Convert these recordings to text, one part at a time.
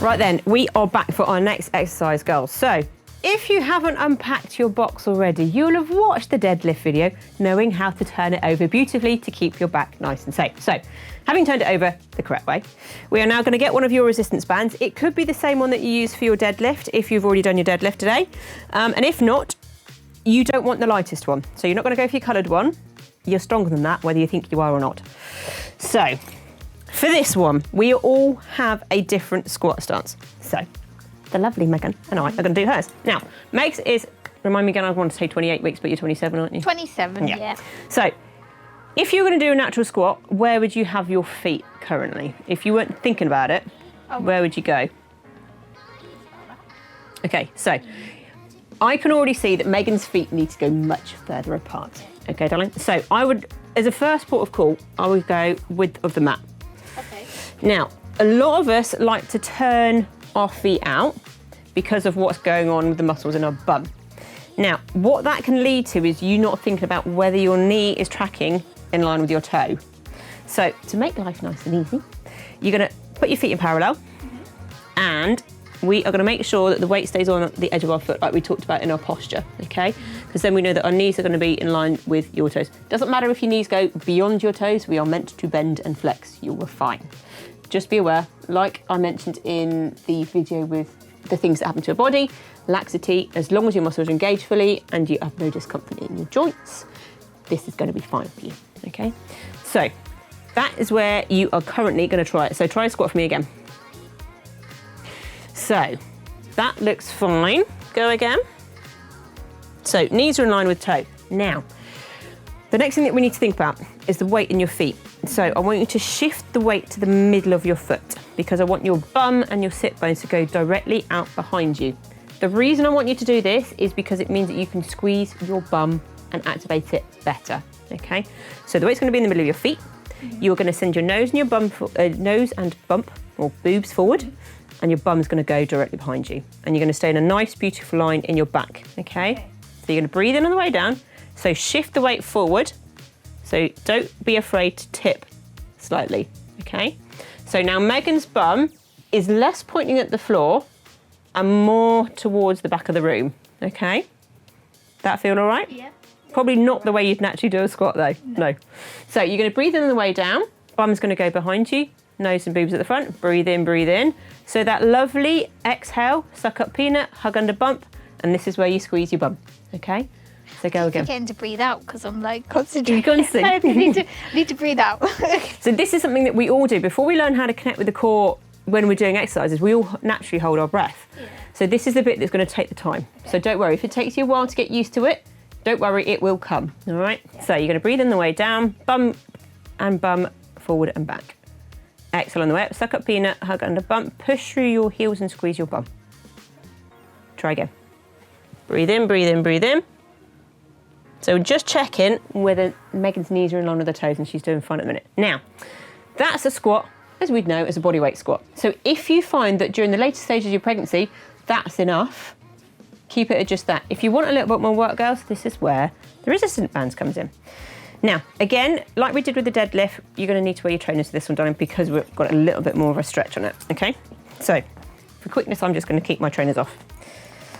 Right then, we are back for our next exercise, girls. So, if you haven't unpacked your box already, you'll have watched the deadlift video knowing how to turn it over beautifully to keep your back nice and safe. So, having turned it over the correct way, we are now going to get one of your resistance bands. It could be the same one that you use for your deadlift if you've already done your deadlift today. And if not, you don't want the lightest one. So you're not going to go for your coloured one. You're stronger than that, whether you think you are or not. So, for this one, we all have a different squat stance. So, the lovely Megan and I are going to do hers. Now, Meg's is, remind me again, I want to say 28 weeks, but you're 27, aren't you? 27, yeah. So, if you were going to do a natural squat, where would you have your feet currently? If you weren't thinking about it, where would you go? Okay, so I can already see that Megan's feet need to go much further apart. Okay, darling? So I would, as a first port of call, I would go width of the mat. Okay. Now, a lot of us like to turn our feet out because of what's going on with the muscles in our bum. Now, what that can lead to is you not thinking about whether your knee is tracking in line with your toe. So to make life nice and easy, you're going to put your feet in parallel and we are going to make sure that the weight stays on the edge of our foot like we talked about in our posture, okay? Because then we know that our knees are going to be in line with your toes. Doesn't matter if your knees go beyond your toes, we are meant to bend and flex. You were fine. Just be aware, like I mentioned in the video with the things that happen to your body, laxity, as long as your muscles are engaged fully and you have no discomfort in your joints, this is going to be fine for you, okay? So that is where you are currently going to try it. So try a squat for me again. So that looks fine. Go again. So knees are in line with toe. Now, the next thing that we need to think about is the weight in your feet. So I want you to shift the weight to the middle of your foot because I want your bum and your sit bones to go directly out behind you. The reason I want you to do this is because it means that you can squeeze your bum and activate it better, okay? So the weight's going to be in the middle of your feet. You're going to send your nose and your bum, nose and bump or boobs forward, and your bum's going to go directly behind you. And you're going to stay in a nice, beautiful line in your back, okay? So you're going to breathe in on the way down. So shift the weight forward. So don't be afraid to tip slightly, okay? So now Megan's bum is less pointing at the floor and more towards the back of the room, okay? That feel all right? Yeah. Probably not the way you'd naturally do a squat though, no. So you're going to breathe in on the way down. Bum's going to go behind you. Nose and boobs at the front. Breathe in, breathe in. So that lovely exhale, suck up peanut, hug under bump, and this is where you squeeze your bum, okay? So go again. I'm forgetting to breathe out because I'm like concentrating. You're concentrating. I need to breathe out. So this is something that we all do. Before we learn how to connect with the core when we're doing exercises, we all naturally hold our breath. Yeah. So this is the bit that's going to take the time. Okay. So don't worry, if it takes you a while to get used to it, don't worry, it will come, all right? Yeah. So you're going to breathe in the way down, bum and bum, forward and back. Exhale on the way up, suck up peanut, hug under bump, push through your heels and squeeze your bum. Try again. Breathe in, breathe in, breathe in. So just checking whether Megan's knees are in line with her toes and she's doing fine at the minute. Now, that's a squat, as we'd know, as a bodyweight squat. So if you find that during the later stages of your pregnancy, that's enough, keep it at just that. If you want a little bit more work, girls, this is where the resistance bands comes in. Now, again, like we did with the deadlift, you're going to need to wear your trainers for this one, darling, because we've got a little bit more of a stretch on it, okay? So, for quickness, I'm just going to keep my trainers off.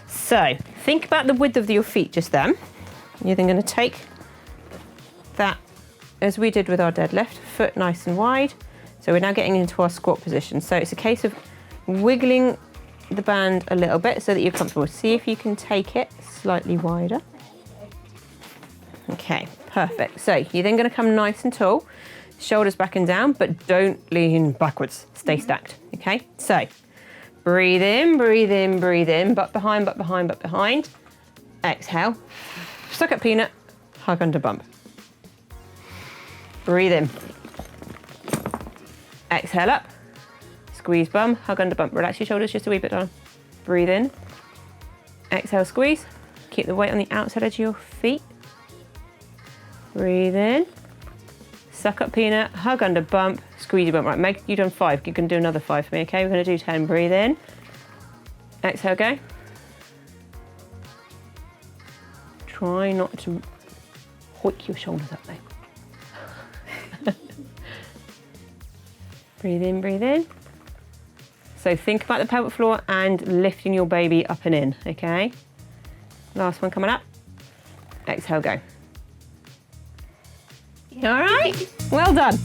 So, think about the width of your feet just then. You're then going to take that, as we did with our deadlift, foot nice and wide. So we're now getting into our squat position. So it's a case of wiggling the band a little bit so that you're comfortable. See if you can take it slightly wider. Okay, perfect. So you're then going to come nice and tall, shoulders back and down, but don't lean backwards. Stay stacked, okay? So breathe in, breathe in, breathe in, butt behind, butt behind, butt behind. Exhale, suck up peanut, hug under bump. Breathe in. Exhale up, squeeze bum, hug under bump. Relax your shoulders just a wee bit down. Breathe in. Exhale, squeeze. Keep the weight on the outside edge of your feet. Breathe in. Suck up peanut, hug under bump, squeeze your bump. Right, Meg, you've done 5. You can do another 5 for me, okay? We're going to do 10. Breathe in. Exhale, go. Try not to hoik your shoulders up, though. Breathe in, breathe in. So think about the pelvic floor and lifting your baby up and in, okay? Last one coming up. Exhale, go. All right, well done.